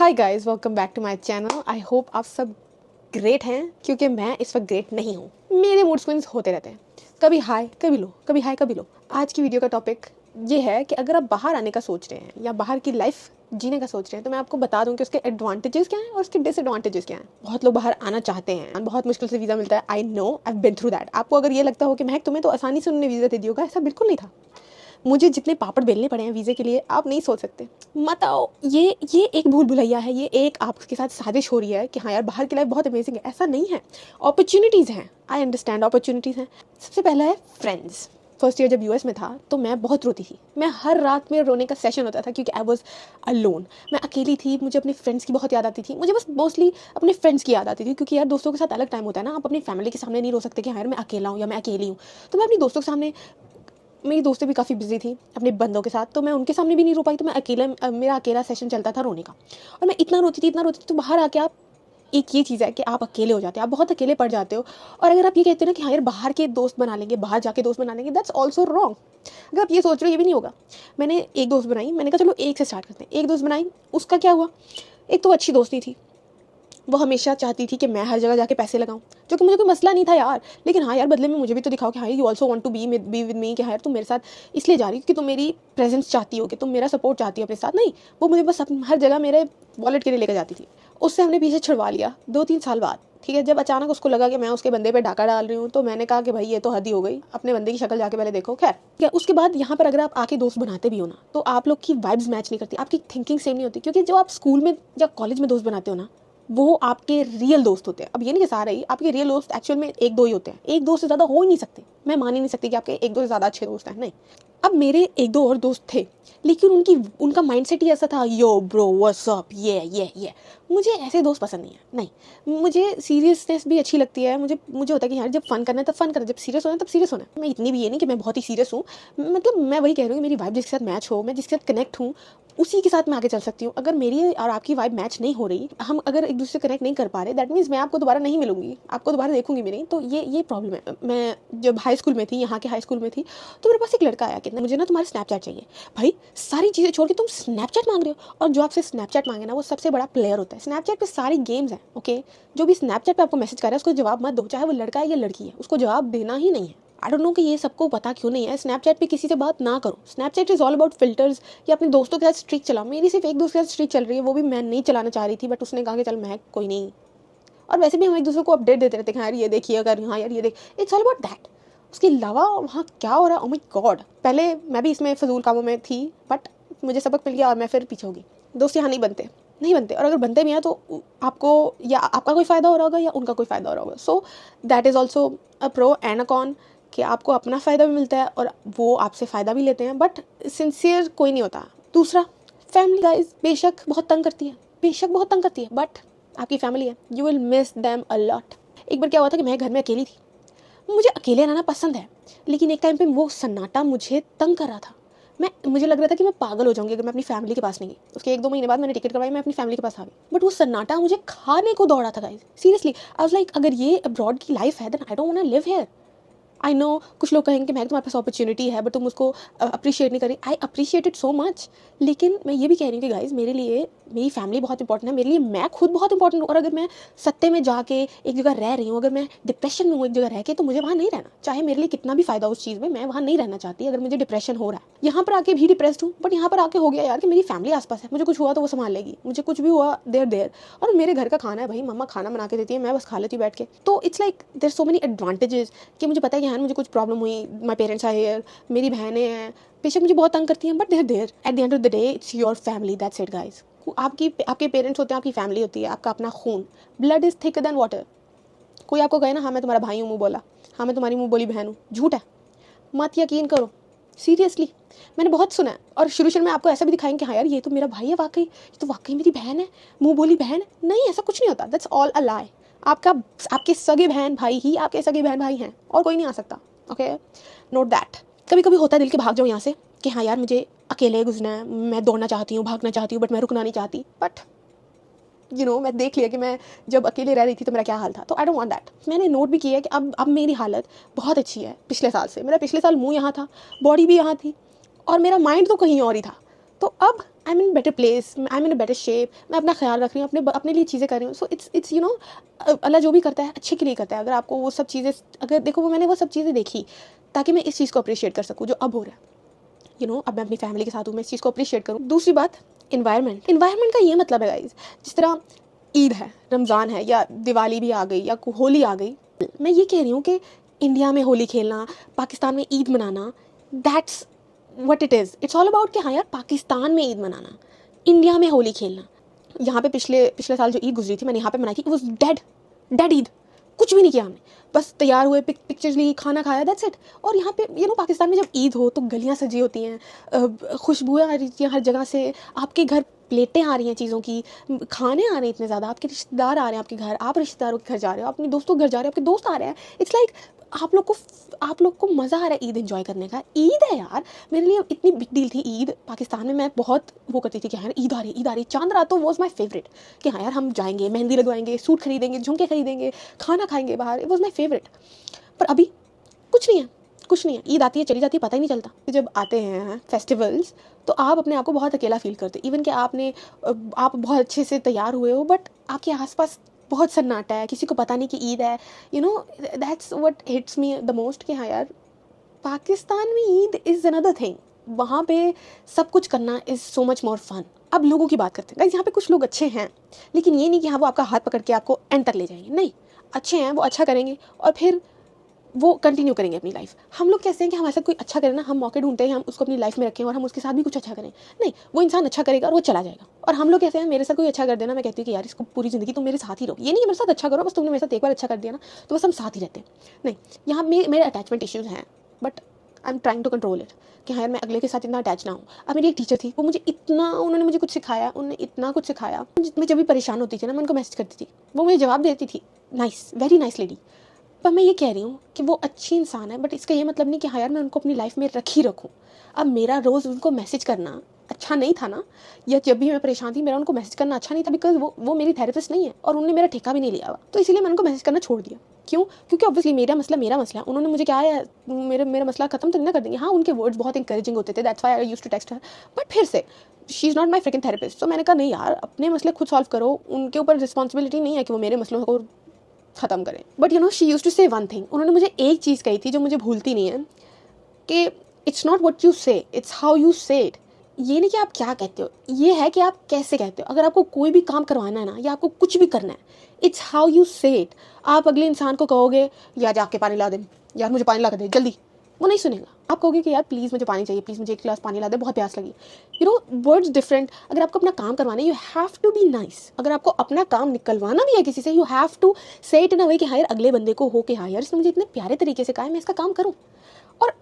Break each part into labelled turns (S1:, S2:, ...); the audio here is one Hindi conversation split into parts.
S1: Hi guys, welcome back to my channel. I hope आप सब ग्रेट हैं, क्योंकि मैं इस वक्त ग्रेट नहीं हूँ। मेरे मूड स्विंग्स होते रहते हैं, कभी हाई कभी लो, कभी हाई कभी लो। आज की वीडियो का टॉपिक ये है कि अगर आप बाहर आने का सोच रहे हैं या बाहर की लाइफ जीने का सोच रहे हैं, तो मैं आपको बता दूं कि उसके एडवांटेजेस क्या हैं और उसके डिसएडवांटेजेस क्या हैं। बहुत लोग बाहर आना चाहते हैं, बहुत मुश्किल से वीज़ा मिलता है। I know, I have been through that. आपको अगर ये लगता हो कि महक तुम्हें तो आसानी से उन्होंने वीज़ा दे दिया होगा, ऐसा बिल्कुल नहीं था। मुझे जितने पापड़ बेलने पड़े हैं वीज़े के लिए, आप नहीं सोच सकते। मत आओ। ये एक भूल भुलैया है, ये एक आपके साथ साजिश हो रही है कि हाँ यार बाहर की लाइफ बहुत अमेजिंग है। ऐसा नहीं है, अपॉर्चुनिटीज़ हैं। आई अंडरस्टैंड, अपॉर्चुनिटीज़ हैं। सबसे पहला है फ्रेंड्स। फर्स्ट ईयर जब यूएस में था तो मैं बहुत रोती थी। मैं हर रात में रोने का सेशन होता था, क्योंकि आई वॉज अलोन। मैं अकेली थी, मुझे अपने फ्रेंड्स की बहुत याद आती थी। मुझे बस मोस्टली अपने फ्रेंड्स की याद आती थी, क्योंकि यार दोस्तों के साथ अलग टाइम होता है ना। आप अपनी फैमिली के सामने नहीं रो सकते कि हाँ यार मैं अकेला हूँ या मैं अकेली हूँ। तो मैं अपनी दोस्तों के सामने, मेरी दोस्तें भी काफ़ी बिजी थी अपने बंदों के साथ, तो मैं उनके सामने भी नहीं रो पाई। तो मैं मेरा अकेला सेशन चलता था रोने का। और मैं इतना रोती थी। तो बाहर आके आप, एक ये चीज़ है कि आप अकेले हो जाते हो, आप बहुत अकेले पड़ जाते हो। और अगर आप ये कहते हो ना कि हाँ यार बाहर के दोस्त बना लेंगे, बाहर जाके दोस्त बना लेंगे, दैट्स ऑल्सो रॉन्ग। अगर आप ये सोच रहे हो, ये भी नहीं होगा। मैंने एक दोस्त बनाई, मैंने कहा चलो एक से स्टार्ट करते हैं। एक दोस्त बनाई, उसका क्या हुआ, एक तो अच्छी दोस्ती थी। वो हमेशा चाहती थी कि मैं हर जगह जाके पैसे लगाऊं, जो कि मुझे कोई मसला नहीं था यार। लेकिन हाँ यार, बदले में मुझे भी तो दिखाओ कि हाँ you also want to be with me, कि हाँ यार तुम मेरे साथ इसलिए जा रही हो कि तुम मेरी प्रेजेंस चाहती हो, कि तुम मेरा सपोर्ट चाहती हो अपने साथ। नहीं, वो मुझे बस हर जगह मेरे वॉलेट के लिए लेकर जाती थी। उससे हमने पीछे छुड़वा लिया 2-3 साल बाद। ठीक है, जब अचानक उसको लगा कि मैं उसके बंदे पे डाका डाल रही हूँ, तो मैंने कहा कि भाई ये तो हद ही हो गई, अपने बंदे की शक्ल जाके पहले देखो। खैर, ठीक है, उसके बाद यहाँ पर अगर आप आके दोस्त बनाते भी हो ना, तो आप लोग की वाइब्स मैच नहीं करती, आपकी थिंकिंग सेम नहीं होती। क्योंकि जो आप स्कूल में या कॉलेज में दोस्त बनाते हो ना, वो आपके रियल दोस्त होते हैं। अब ये नहीं कि सारे ही आपके रियल दोस्त एक्चुअल में एक दो ही होते हैं। एक दो से ज़्यादा हो ही नहीं सकते। मैं मान ही नहीं सकती कि आपके एक दो से ज़्यादा अच्छे दोस्त हैं, नहीं। अब मेरे एक दो और दोस्त थे, लेकिन उनका माइंडसेट ही ऐसा था, यो ब्रो व्हाट्स अप, ये। मुझे ऐसे दोस्त पसंद नहीं है। नहीं, मुझे सीरियसनेस भी अच्छी लगती है। मुझे होता है कि यार जब फन करना है तब फन करना, जब सीरियस होना है तब सीरियस होना है। मैं इतनी भी ये नहीं कि मैं बहुत ही सीरियस हूँ। मतलब मैं वही कह रही हूँ कि मेरी वाइब जिसके साथ मैच हो, मैं जिसके साथ कनेक्ट हूँ, उसी के साथ मैं आगे चल सकती हूँ। अगर मेरी और आपकी वाइब मैच नहीं हो रही, हम अगर एक दूसरे से कनेक्ट नहीं कर पा रहे, दैट मीन्स मैं आपको दोबारा नहीं मिलूंगी, आपको दोबारा देखूंगी भी नहीं। तो ये प्रॉब्लम है। मैं जब हाई स्कूल में थी, यहाँ के हाई स्कूल में थी, तो मेरे पास एक लड़का आया कि मुझे ना तुम्हारा स्नैपचैट चाहिए। भाई सारी चीज़ें छोड़ के तुम स्नैपचैट मांग रहे हो। और जो आपसे स्नैपचैट मांगे ना, वो सबसे बड़ा प्लेयर होता है। स्नैपचैट पे सारी गेम्स हैं, ओके। जो भी स्नैपचैट पे आपको मैसेज कर रहा है उसको जवाब मत दो, चाहे वो लड़का है या लड़की है, उसको जवाब देना ही नहीं है। आई डोंट नो कि ये सबको पता क्यों नहीं है। स्नैपचैट पे किसी से बात ना करो। Snapchat is all about filters, या अपने दोस्तों के साथ स्ट्रीक चलाओ। मेरी सिर्फ एक दोस्त के साथ स्ट्रीक चल रही है, वो भी मैं नहीं चलाना चाह रही थी, बट उसने कहा कि चल मैं कोई नहीं। और वैसे भी हम एक दूसरे को अपडेट देते रहते हैं, यार ये देखिए, अगर हाँ यार ये देख, इट्स ऑल अबाउट दैट। उसके अलावा वहाँ क्या हो रहा है, ओ माय गॉड। पहले मैं भी इसमें फजूल कामों में थी, बट मुझे सबक मिल गया और मैं फिर पीछे होगी। दोस्त यहाँ नहीं बनते। और अगर बनते भी हैं तो आपको या आपका कोई फ़ायदा हो रहा होगा या उनका कोई फ़ायदा हो रहा होगा। So that is also a pro and a con, कि आपको अपना फ़ायदा भी मिलता है और वो आपसे फ़ायदा भी लेते हैं, बट सिंसियर कोई नहीं होता। दूसरा, फैमिली गाइज बेशक बहुत तंग करती है, बट आपकी फैमिली है, you will miss them a lot. एक बार क्या हुआ था कि मैं घर में अकेली थी। मुझे अकेले रहना पसंद है, लेकिन एक टाइम पे वो सन्नाटा मुझे तंग कर रहा था। मुझे लग रहा था कि मैं पागल हो जाऊंगी अगर मैं अपनी फैमिली के पास नहीं गई। उसके 1-2 महीने बाद मैंने टिकट करवाई, मैं अपनी फैमिली के पास आ गई। बट वो सन्नाटा मुझे खाने को दौड़ा था guys, seriously. I was like, अगर ये अब्रॉड की लाइफ है, then I don't want to live here. I know कुछ लोग कहेंगे कि मैं, तुम्हारे पास अपॉर्चुनिटी है बट तुम उसको अप्रिशिएट नहीं करी। I appreciate it so much. लेकिन मैं ये भी कह रही हूँ कि गाइज, मेरे लिए मेरी फैमिली बहुत इंपॉर्टेंट है, मेरे लिए मैं खुद बहुत इंपॉर्टेंट हूँ। और अगर मैं सत्ते में जाके एक जगह रह रही हूँ, अगर मैं डिप्रेशन में हूँ एक जगह रह के, तो मुझे वहाँ नहीं रहना। चाहे मेरे लिए कितना भी फायदा उस चीज़ में, मैं वहाँ नहीं रहना चाहती अगर मुझे डिप्रेशन हो रहा है। यहाँ पर आके भी डिप्रेस्ड हूँ, बट यहाँ पर आके हो गया यार कि मेरी फैमिली आसपास है, मुझे कुछ हुआ तो वो संभाल लेगी, मुझे कुछ भी हुआ देर। और मेरे घर का खाना है भाई, मम्मा खाना बना के देती है, मैं बस खा लेती हूँ बैठ के। तो it's like there so many advantages कि मुझे पता है कि हाँ मुझे कुछ प्रॉब्लम हुई, माई पेरेंट्स आर हियर, मेरी बहनें हैं, बेशक मुझे बहुत तंग करती हैं, but there at the end of the day it's your family, that's it guys. आपके पेरेंट्स होते हैं, आपकी फैमिली होती है, आपका अपना खून। Blood is thicker than water. कोई आपको कहे ना हाँ मैं तुम्हारा भाई हूँ, मुँह बोला, हाँ मैं तुम्हारी मुँह बोली बहन हूँ, झूठ है, मत यकीन करो। सीरियसली, मैंने बहुत सुना है। और शुरू में आपको ऐसा भी दिखाएंगे कि हाँ यार ये तो मेरा भाई है, वाकई ये तो वाकई मेरी बहन है, मुँह बोली बहन है। नहीं, ऐसा कुछ नहीं होता, दैट्स ऑल अ लाई। आपके सगे बहन भाई ही आपके सगे बहन भाई हैं, और कोई नहीं आ सकता। Okay, note that. कभी कभी होता है दिल के भाग जाओ यहाँ से कि हाँ यार मुझे अकेले गुजरना है, मैं दौड़ना चाहती हूँ, भागना चाहती हूँ, बट मैं रुकना नहीं चाहती। बट मैं देख लिया कि मैं जब अकेले रह रही थी तो मेरा क्या हाल था। तो आई डोंट वांट दैट। मैंने नोट भी किया है कि अब मेरी हालत बहुत अच्छी है पिछले साल से। मेरा पिछले साल मुंह यहाँ था, बॉडी भी यहाँ थी, और मेरा माइंड तो कहीं और ही था। तो अब I am in better place, I am in better shape, मैं अपना ख्याल रख रही हूँ, अपने लिए चीज़ें कर रही हूँ. सो इट्स अल्लाह जो भी करता है अच्छे के लिए करता है. अगर आपको वो सब चीज़ें, अगर देखो वो मैंने वो सब चीज़ें देखी ताकि मैं इस चीज़ को अप्रिशिएट कर सकूँ जो अब हो रहा है. अब मैं अपनी फैमिली के साथ हूँ, मैं इस चीज़ को अप्रिशिएट करूँ. दूसरी बात, इन्वायरमेंट का ये मतलब है गाइज, जिस तरह ईद है, रमज़ान है, या दिवाली भी आ गई, या होली आ गई. मैं ये कह रही हूँ कि इंडिया में होली खेलना, पाकिस्तान में ईद मनाना, that's what it is. It's all about कि हाँ यार, पाकिस्तान में ईद मनाना, इंडिया में होली खेलना. यहाँ पे पिछले साल जो ईद गुजरी थी, मैंने यहाँ पे मनाई थी. It was dead Eid. कुछ भी नहीं किया हमने, बस तैयार हुए, पिक्चर्स ली, खाना खाया, दैट्स इट. और यहाँ पे पाकिस्तान में जब ईद हो तो गलियाँ सजी होती हैं, खुशबुएँ आ रही हैं हर जगह से, आपके घर प्लेटें आ रही हैं चीज़ों की, खाने आ रहे हैं इतने ज़्यादा, आपके रिश्तेदार आ रहे हैं आपके घर, आप रिश्तेदारों के घर जा रहे हो, अपने दोस्तों के घर जा रहे हो, आपके दोस्त आ रहे हैं. इट्स लाइक आप लोग को मज़ा आ रहा है ईद एंजॉय करने का. ईद है यार, मेरे लिए इतनी बिग डील थी ईद. पाकिस्तान में मैं बहुत वो करती थी कि हाँ ईद आ रही. चांद रात तो वॉज माई फेवरेट, कि हाँ यार हम जाएंगे, मेहंदी लगवाएंगे, सूट खरीदेंगे, झुमके खरीदेंगे, खाना खाएंगे बाहर. It was my favourite. पर अभी कुछ नहीं है. ईद आती है चली जाती है, पता ही नहीं चलता. जब आते हैं फेस्टिवल्स तो आप अपने आप को बहुत अकेला फील करते हो. इवन कि आप बहुत अच्छे से तैयार हुए हो, बट आपके आसपास बहुत सन्नाटा है, किसी को पता नहीं कि ईद है. That's what hits me the most, कि हाँ यार, पाकिस्तान में ईद इज़ अनदर थिंग. वहाँ पे सब कुछ करना is so much more fun. अब लोगों की बात करते हैं गाइस. यहाँ पे कुछ लोग अच्छे हैं, लेकिन ये नहीं कि हाँ वो आपका हाथ पकड़ के आपको एंड तक ले जाएंगे. नहीं, अच्छे हैं, वो अच्छा करेंगे और फिर वो कंटिन्यू करेंगे अपनी लाइफ. हम लोग कहते हैं कि हम ऐसा कोई अच्छा करें ना, हम मौके ढूंढते हैं, हम उसको अपनी लाइफ में रखें और हम उसके साथ भी कुछ अच्छा करें. नहीं, वो इंसान अच्छा करेगा और वो चला जाएगा. और हम लोग कहते हैं मेरे साथ कोई अच्छा कर देना, मैं कहती हूँ कि यार इसको पूरी ज़िंदगी तुम मेरे साथ ही रहो. ये नहीं मेरे साथ अच्छा करो, बस तुमने मेरे साथ एक बार अच्छा कर दिया ना तो बस हम साथ ही रहते हैं. नहीं, यहाँ मेरे अटैचमेंट इश्यूज़ हैं, but I am trying to control it, कि हाँ यार मैं अगले के साथ इतना अटैच ना हूँ. अब मेरी एक टीचर थी, वो मुझे उन्होंने मुझे कुछ सिखाया, उन्होंने इतना कुछ सिखाया. मैं जब भी परेशान होती थी ना, मैं उनको मैसेज करती थी, वो मुझे जवाब देती थी. Nice, very nice lady. पर मैं ये कह रही हूँ कि वो अच्छी इंसान है, बट इसका ये मतलब नहीं कि हाँ यार मैं उनको अपनी लाइफ में रख ही रखूँ. अब मेरा रोज़ उनको मैसेज करना अच्छा नहीं था ना, या जब भी मैं परेशान थी मेरा उनको मैसेज करना अच्छा नहीं था, बिकॉज वो मेरी थेरेपिस्ट नहीं है और उन्होंने मेरा ठेका भी नहीं लिया हुआ. तो इसीलिए मैंने उनको मैसेज करना छोड़ दिया. क्यों? क्योंकि ऑब्वियसली मेरा मसला है. उन्होंने मुझे क्या है, मेरा मसला खत्म तो नहीं ना कर देंगे. हाँ, उनके वर्ड्स बहुत इंकरेजिंग होते थे, that's why I used to text her. But फिर से she is not my freaking therapist. तो मैंने कहा नहीं यार, अपने मसले खुद सॉल्व करो. उनके ऊपर रिस्पॉन्सिबिलिटी नहीं है कि वो मेरे मसलों को ख़त्म करें. बट शी यूज्ड टू से वन थिंग. उन्होंने मुझे एक चीज़ कही थी जो मुझे भूलती नहीं है, कि इट्स नॉट व्हाट यू से, इट्स हाउ यू से इट. ये नहीं कि आप क्या कहते हो, ये है कि आप कैसे कहते हो. अगर आपको कोई भी काम करवाना है ना, या आपको कुछ भी करना है, इट्स हाउ यू से इट. आप अगले इंसान को कहोगे यार जाके पानी ला दे, यार मुझे पानी ला कर दे जल्दी, वो नहीं सुनेगा. आप कहोगे कि यार प्लीज़ मुझे पानी चाहिए, प्लीज़ मुझे एक गिलास पानी ला दे, बहुत प्यास लगी. Words different. अगर आपको अपना काम करवाना है, you have to be nice. अगर आपको अपना काम निकलवाना भी है किसी से, you have to say it in a way कि हाँ यार अगले बंदे को हो कि हाँ यार इसने मुझे इतने प्यारे तरीके से कहा है, मैं इसका काम करूँ. और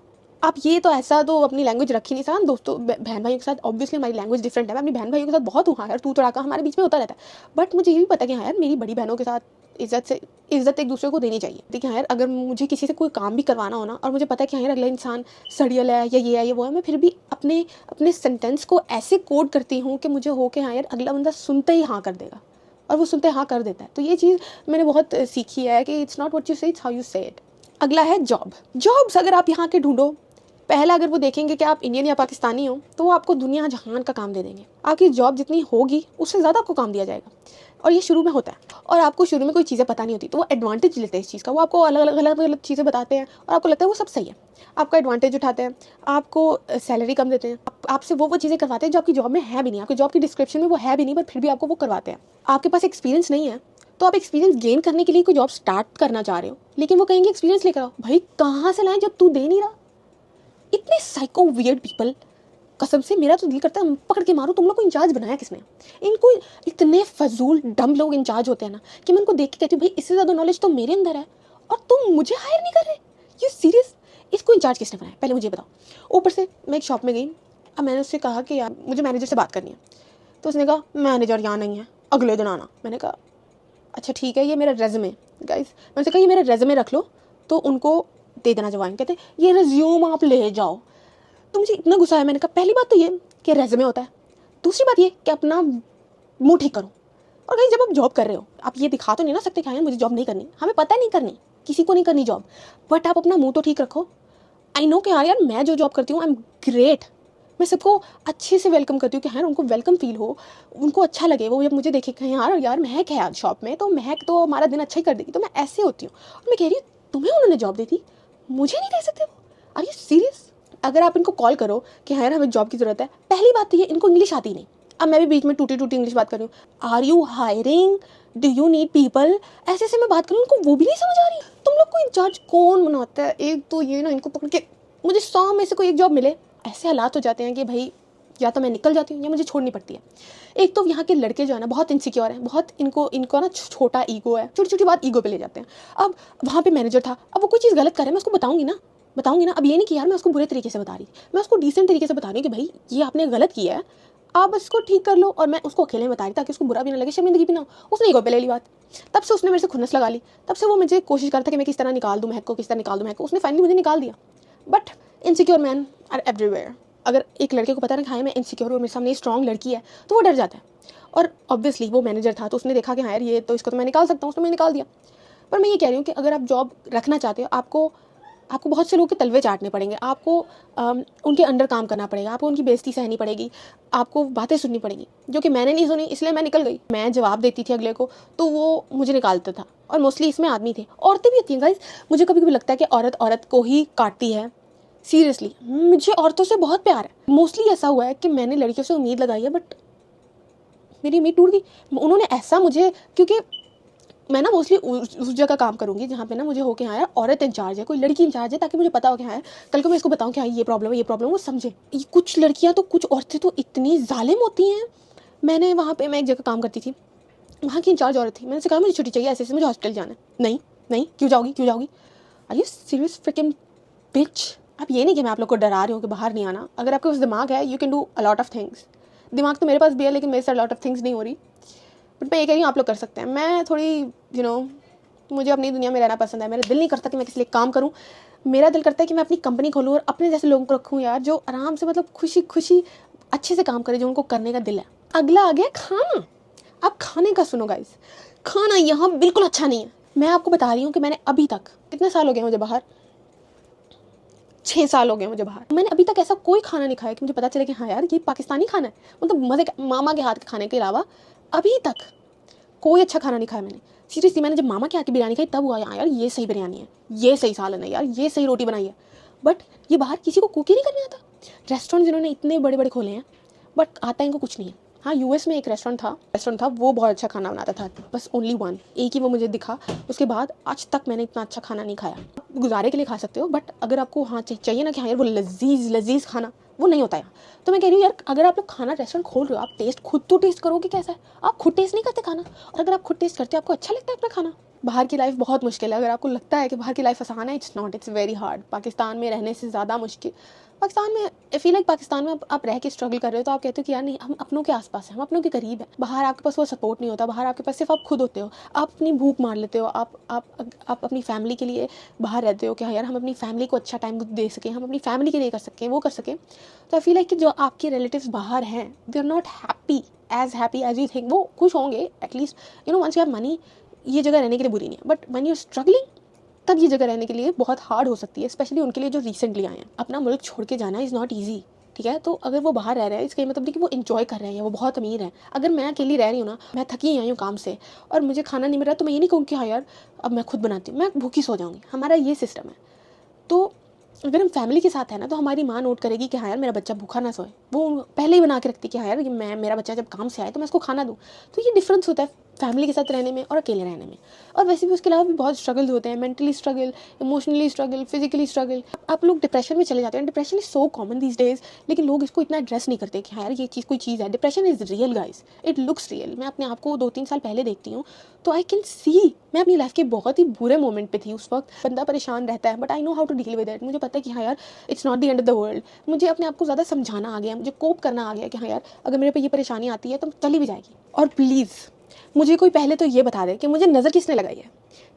S1: आप ये तो ऐसा तो अपनी लैंग्वेज रख ही नहीं सकते. दोस्तों बहन भाइयों के साथ ऑब्वियसली हमारी लैंग्वेज डिफरेंट है. मैं अपनी बहन भाइयों के साथ बहुत हूँ, हाँ यार तू तड़ाका हमारे बीच में होता रहता है. बट मुझे ये भी पता कि हाँ यार मेरी बड़ी बहनों के साथ इज्जत एक दूसरे को देनी चाहिए. देखिए हाँ यार, अगर मुझे किसी से कोई काम भी करवाना हो ना, और मुझे पता है कि हाँ यार अगला इंसान सड़ियल है, या ये है या वो है, मैं फिर भी अपने सेंटेंस को ऐसे कोड करती हूँ कि मुझे हो कि हाँ यार अगला बंदा सुनते ही हाँ कर देगा, और वो सुनते हाँ कर देता है. तो ये चीज़ मैंने बहुत सीखी है कि इट्स नॉट व्हाट यू से, इट्स हाउ यू से इट. अगला है जॉब्स. अगर आप यहाँ के ढूंढो, पहला अगर वो देखेंगे कि आप इंडियन या पाकिस्तानी हो, तो वो आपको दुनिया जहान का काम दे देंगे. आपकी जॉब जितनी होगी उससे ज़्यादा आपको काम दिया जाएगा. और ये शुरू में होता है, और आपको शुरू में कोई चीज़ें पता नहीं होती, तो वो एडवांटेज लेते हैं इस चीज़ का. वो आपको अलग अलग चीज़ें बताते हैं और आपको लगता है वो सब सही है. आपका एडवांटेज उठाते हैं, आपको सैलरी कम देते हैं, आपसे वो चीज़ें करवाते हैं जो आपकी जॉब में है भी नहीं, आपकी जॉब की डिस्क्रिप्शन में वो है भी नहीं, पर फिर भी आपको वो करवाते हैं. आपके पास एक्सपीरियंस नहीं है, तो आप एक्सपीरियंस गेन करने के लिए कोई जॉब स्टार्ट करना चाह रहे हो, लेकिन वो कहेंगे एक्सपीरियंस लेकर आओ. भाई कहाँ से लाएं जब तू दे नहीं रहा. इतने साइको वियर्ड पीपल, कसम से मेरा तो दिल करता है पकड़ के मारो. तुम लोग को इंचार्ज बनाया किसने? इनको इतने फजूल डम लोग इंचार्ज होते हैं ना, कि मैं उनको देख के कहती हूँ भाई इससे ज़्यादा नॉलेज तो मेरे अंदर है और तुम मुझे हायर नहीं कर रहे. You serious? इसको इंचार्ज किसने बनाया पहले मुझे बताओ. ऊपर से मैं एक शॉप में गई, अब मैंने उससे कहा कि यार मुझे मैनेजर से बात करनी है. तो उसने कहा मैनेजर यहाँ नहीं है, अगले दिन आना. मैंने कहा अच्छा ठीक है, ये मेरा रेज़्यूमे. गाइस मैंने उनसे कहा ये मेरा रेज़्यूमे रख लो, तो उनको दे देना जब आएंगे. कहते ये रिज्यूम आप ले जाओ. तो मुझे इतना गुस्सा आया. मैंने कहा पहली बात तो ये कि रेज़्यूमे होता है, दूसरी बात ये कि अपना मुंह ठीक करो. और कहीं जब आप जॉब कर रहे हो, आप ये दिखा तो नहीं ना सकते कि हाँ मुझे जॉब नहीं करनी. हमें पता है नहीं करनी, किसी को नहीं करनी जॉब, बट आप अपना मुंह तो ठीक रखो. आई नो कि हाँ यार मैं जो जॉब करती हूँ आई एम ग्रेट, मैं सबको अच्छे से वेलकम करती हूँ कि हाँ उनको वेलकम फील हो, उनको अच्छा लगे, वो जब मुझे देखे कहीं यार महक है आज शॉप में, तो महक तो हमारा दिन अच्छा ही कर देगी। तो मैं ऐसे होती हूँ। और मैं कह रही हूँ तुम्हें उन्होंने जॉब दी थी, मुझे नहीं दे सकते वो? Are you serious? अगर आप इनको कॉल करो कि हाँ यार हमें जॉब की ज़रूरत है, पहली बात तो ये इनको इंग्लिश आती नहीं। अब मैं भी बीच में टूटी टूटी इंग्लिश बात कर रही हूँ, are you hiring, do you need people, ऐसे ऐसे मैं बात करूँ, उनको वो भी नहीं समझ आ रही। तुम लोग को इंचार्ज कौन बनाता है? एक तो ये ना, इनको पकड़ के मुझे 100 में से कोई एक जॉब मिले, ऐसे हालात हो जाते हैं कि भाई या तो मैं निकल जाती हूँ या मुझे छोड़नी पड़ती है। एक तो यहाँ के लड़के जो है ना बहुत इनसिक्योर हैं, बहुत इनको ना छोटा ईगो है, छोटी छोटी बात ईगो पे ले जाते हैं। अब वहाँ पे मैनेजर था, अब वो कोई चीज़ गलत करे मैं उसको बताऊंगी ना। अब ये नहीं कि यार मैं उसको बुरे तरीके से बता रही थी, मैं उसको डिसेंट तरीके से बता रही हूँ कि भाई ये आपने गलत किया है, आप इसको ठीक कर लो। और मैं उसको अकेले में बता रही ताकि उसको बुरा भी ना लगे, शर्मिंदगी भी ना हो। उसने ईगो पे ले ली बात, तब से उसने मेरे से खुन्नस लगा ली। तब से वो मुझे कोशिश करता कि मैं किस तरह निकाल दूँ महक को, किस तरह निकाल दूँ महक को। उसने फाइनली मुझे निकाल दिया। But insecure man are everywhere. अगर एक लड़के को पता ना खाए मैं इनसिक्योर हूँ, मेरे सामने स्ट्रॉन्ग लड़की है, तो वो डर जाता है। और ऑब्वियसली वो मैनेजर था, तो उसने देखा कि हाँ यार ये तो इसको तो मैं निकाल सकता हूँ, उसने मैं निकाल दिया। पर मैं ये कह रही हूँ कि अगर आप जॉब रखना चाहते हो, आपको बहुत से लोगों के तलवे चाटने पड़ेंगे, आपको उनके अंडर काम करना पड़ेगा, आपको उनकी बेइज्जती सहनी पड़ेगी, आपको बातें सुननी पड़ेगी, जो कि मैंने नहीं सुनी, इसलिए मैं निकल गई। मैं जवाब देती थी अगले को तो वो मुझे निकालता था। और मोस्टली इसमें आदमी थे, औरतें भी होती हैं गाइस। मुझे कभी कभी लगता है कि औरत को ही काटती है। सीरियसली मुझे औरतों से बहुत प्यार है। मोस्टली ऐसा हुआ है कि मैंने लड़कियों से उम्मीद लगाई है, बट मेरी उम्मीद टूट गई। उन्होंने ऐसा मुझे, क्योंकि मैं ना मोस्टली उस जगह काम करूंगी जहाँ पे ना मुझे हो कि हाँ यार औरत इंचार्ज है, कोई लड़की इंचार्ज है, ताकि मुझे पता हो कि हाँ यार कल को मैं इसको बताऊँ कि हाँ ये प्रॉब्लम वो समझे। कुछ लड़कियाँ तो, कुछ औरतें तो इतनी जालिम होती हैं। मैं एक जगह काम करती थी, वहाँ की इंचार्ज औरत थी। मैंने कहा मुझे छुट्टी चाहिए, ऐसे मुझे हॉस्पिटल जाना है। नहीं नहीं, क्यों जाओगी? आर यू सीरियस फ्रिकिंग बिच? अब ये नहीं कि मैं आप लोग को डरा रही हूँ कि बाहर नहीं आना। अगर आपके पास दिमाग है, you can do a lot of things. दिमाग तो मेरे पास भी है, लेकिन मेरे से लॉट ऑफ थिंग्स नहीं हो रही। बट मैं ये कह रही हूँ आप लोग कर सकते हैं। मैं थोड़ी मुझे अपनी दुनिया में रहना पसंद है। मेरा दिल नहीं करता कि मैं किसी लिए काम करूँ। मेरा दिल करता है कि मैं अपनी कंपनी खोलूँ और अपने जैसे लोगों को रखूँ यार, जो आराम से मतलब खुशी खुशी अच्छे से काम करे, जो उनको करने का दिल है। अगला आ गया खाना। आप खाने का सुनो गाइस, खाना यहाँ बिल्कुल अच्छा नहीं है। मैं आपको बता रही हूँ कि मैंने अभी तक, कितने साल हो गए मुझे बाहर, 6 साल हो गए मुझे बाहर, मैंने अभी तक ऐसा कोई खाना नहीं खाया कि मुझे पता चले कि हाँ यार ये पाकिस्तानी खाना है। मतलब मज़े का, मामा के हाथ के खाने के अलावा अभी तक कोई अच्छा खाना नहीं खाया मैंने। सीरियसली मैंने जब मामा के हाथ की बिरयानी खाई तब हुआ यार ये सही बिरयानी है, ये सही सालन है यार, ये सही रोटी बनाई है। बट ये बाहर किसी को कुक ही नहीं करने आता। रेस्टोरेंट जिन्होंने इतने बड़े बड़े खोले हैं, बट आता इनको कुछ नहीं है। हाँ यूएस में एक रेस्टोरेंट था, वो बहुत अच्छा खाना बनाता था, बस ओनली वन, एक ही वो मुझे दिखा। उसके बाद आज तक मैंने इतना अच्छा खाना नहीं खाया। गुजारे के लिए खा सकते हो, बट अगर आपको हाँ चाहिए ना कि हाँ यार वो लजीज खाना, वो नहीं होता यहाँ। तो मैं कह रही हूँ यार अगर आप लोग खाना रेस्टोरेंट खोल रहे हो, आप टेस्ट खुद तो टेस्ट करोगे कैसा है। आप खुद टेस्ट नहीं करते खाना, और अगर आप खुद टेस्ट करते हो, आपको अच्छा लगता है अपना खाना। बाहर की लाइफ बहुत मुश्किल है। अगर आपको लगता है कि बाहर की लाइफ आसान है, it's not, it's very hard. Pakistan में रहने से ज़्यादा मुश्किल। पाकिस्तान में आई फील लाइक पाकिस्तान में आप रह के स्ट्रगल कर रहे हो तो आप कहते हो कि यार नहीं, हम अपनों के आसपास हैं, हम अपनों के करीब हैं। बाहर आपके पास वो सपोर्ट नहीं होता। बाहर आपके पास सिर्फ आप खुद होते हो, आप अपनी भूख मार लेते हो। आप अपनी फैमिली के लिए बाहर रहते हो कि हाँ यार हम अपनी फैमिली को अच्छा टाइम दे सकें, हम अपनी फैमिली के लिए कर सकें, वो कर सकें। तो आई फील लाइक कि जो आपके रिलेटिव्स बाहर हैं, they are not happy as you think. वो खुश होंगे at least once you have money. ये जगह रहने के लिए बुरी नहीं है, but when you are struggling तब ये जगह रहने के लिए बहुत हार्ड हो सकती है, स्पेशली उनके लिए जो रिसेंटली आए हैं। अपना मुल्क छोड़ के जाना इज़ नॉट ईजी, ठीक है। तो अगर वो बाहर रह रहे हैं, इसका मतलब नहीं कि वो इन्जॉय कर रहे हैं, वो बहुत अमीर हैं। अगर मैं अकेली रह रही हूँ ना, मैं थकी आई हूँ काम से और मुझे खाना नहीं मिल रहा, तो मैं ये नहीं कहूँ कि हाँ यार अब मैं खुद बनाती हूँ, मैं भूखी सो जाऊँगी। हमारा ये सिस्टम है। तो अगर हम फैमिली के साथ है ना, तो हमारी माँ नोट करेगी कि हाँ यार मेरा बच्चा भूखा ना सोए। वो पहले ही बना के रखती कि हाँ यार मेरा बच्चा जब काम से आए तो मैं उसको खाना दूँ। तो ये डिफरेंस होता है फैमिली के साथ रहने में और अकेले रहने में। और वैसे भी उसके अलावा भी बहुत स्ट्रगल्स होते हैं, mentally struggle, emotionally struggle, physically struggle. आप लोग डिप्रेशन में चले जाते हैं। Depression is so common these days, लेकिन लोग इसको इतना एड्रेस नहीं करते कि हाँ यार ये चीज़ कोई चीज़ है। Depression is real guys, it looks real. मैं अपने आप को 2-3 साल पहले देखती हूँ तो आई कैन सी, मैं अपनी लाइफ के बहुत ही बुरे मोमेंट पे थी उस वक्त। बंदा परेशान रहता है, but I know how to deal with it. मुझे पता है कि हाँ यार it's not the end of the world. मुझे अपने आप को ज़्यादा समझाना आ गया, मुझे कोप करना आ गया कि हाँ यार अगर मेरे पे ये परेशानी आती है तो चली भी जाएगी। और प्लीज़ मुझे कोई पहले तो ये बता दे कि मुझे नज़र किसने लगाई है,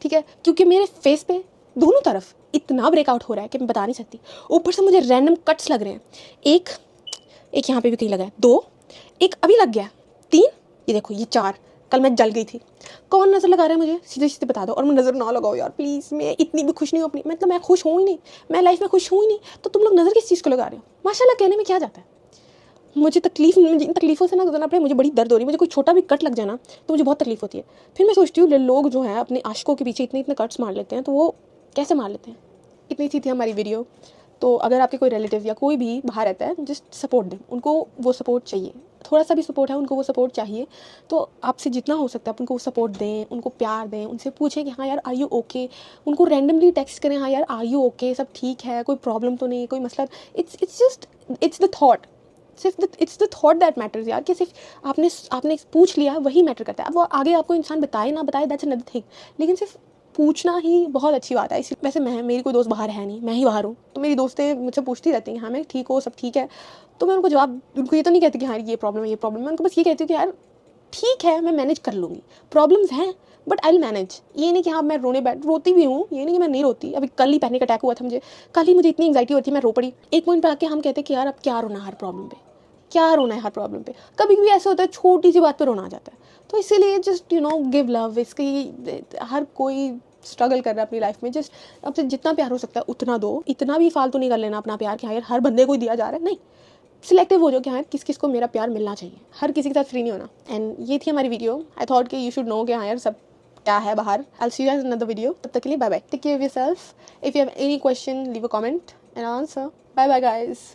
S1: ठीक है, क्योंकि मेरे फेस पे दोनों तरफ इतना ब्रेकआउट हो रहा है कि मैं बता नहीं सकती। ऊपर से मुझे रैंडम कट्स लग रहे हैं, एक यहाँ पे भी कहीं लगा है, 2, एक अभी लग गया, 3, ये देखो ये 4। कल मैं जल गई थी। कौन नज़र लगा रहा है मुझे, सीधे सीधे बता दो। और मैं नज़र ना लगाओ यार प्लीज़, मैं इतनी भी खुश नहीं हूँ अपनी, मतलब मैं खुश हूँ ही नहीं, मैं लाइफ में खुश हूँ ही नहीं, तो तुम लोग नज़र किस चीज़ को लगा रहे हो। माशाल्लाह कहने में क्या जाता है। मुझे इन तकलीफ़ों से ना गुजरना पड़े, मुझे बड़ी दर्द हो रही है, मुझे कोई छोटा भी कट लग जाए ना तो मुझे बहुत तकलीफ़ होती है। फिर मैं सोचती हूँ लोग जो हैं अपने आशिकों के पीछे इतने कट्स मार लेते हैं, तो वो कैसे मार लेते हैं। इतनी सी थी हमारी वीडियो। तो अगर आपके कोई रिलेटिव या कोई भी बाहर रहता है, जस्ट सपोर्ट दें, उनको वो सपोर्ट चाहिए, थोड़ा सा भी सपोर्ट है, उनको वो सपोर्ट चाहिए। तो आपसे जितना हो सकता है आप उनको वो सपोर्ट दें, उनको प्यार दें, उनसे पूछें कि हाँ यार आर यू ओके। उनको रैंडमली टेक्स्ट करें, हाँ यार आर यू ओके, सब ठीक है, कोई प्रॉब्लम तो नहीं, कोई मसला। It's just it's the thought, it's the thought that matters यार, कि सिर्फ आपने पूछ लिया वही मैटर करता है। अब वो आगे आपको इंसान बताए ना बताए, दैट्स अनदर थिंग, लेकिन सिर्फ पूछना ही बहुत अच्छी बात है। इसी वैसे मेरी कोई दोस्त बाहर है नहीं, मैं ही बाहर हूँ, तो मेरी दोस्तें मुझसे पूछती रहती हैं हाँ मैं ठीक हो, सब ठीक है। तो मैं उनको जवाब, उनको ये तो नहीं कहती कि हाँ ये प्रॉब्लम है, मैं उनको बस ये कहती हूँ कि यार ठीक है, मैं मैनेज कर लूँगी, प्रॉब्लम्स हैं बट आई विल मैनेज। ये नहीं कि हाँ मैं रोती भी हूँ, ये नहीं कि मैं नहीं रोती। अभी कल ही पैनिक अटैक हुआ था मुझे, कल ही मुझे इतनी एंग्जाइटी होती है, मैं रो पड़ी। एक पॉइंट पर आके हम कहते हैं कि यार अब क्या रोना हर प्रॉब्लम पे, क्या रोना है हर प्रॉब्लम पे। कभी भी ऐसा होता है छोटी सी बात पे रोना आ जाता है। तो इसीलिए जस्ट गिव लव। इसकी हर कोई स्ट्रगल कर रहा है अपनी लाइफ में, जस्ट आपसे जितना प्यार हो सकता है उतना दो। इतना भी फालतू नहीं कर लेना अपना प्यार कि हाँ यार हर बंदे को ही दिया जा रहा है, नहीं। सिलेक्टिव हो जाओ कि हाँ किस किस को मेरा प्यार मिलना चाहिए, हर किसी के साथ फ्री नहीं होना। एंड ये थी हमारी वीडियो। आई थॉट कि यू शुड नो कि हाँ यार सब क्या है बाहर। I see you in another video, तब तक के लिए bye bye, take care of yourself. If you have any question leave a comment and answer. Bye bye guys.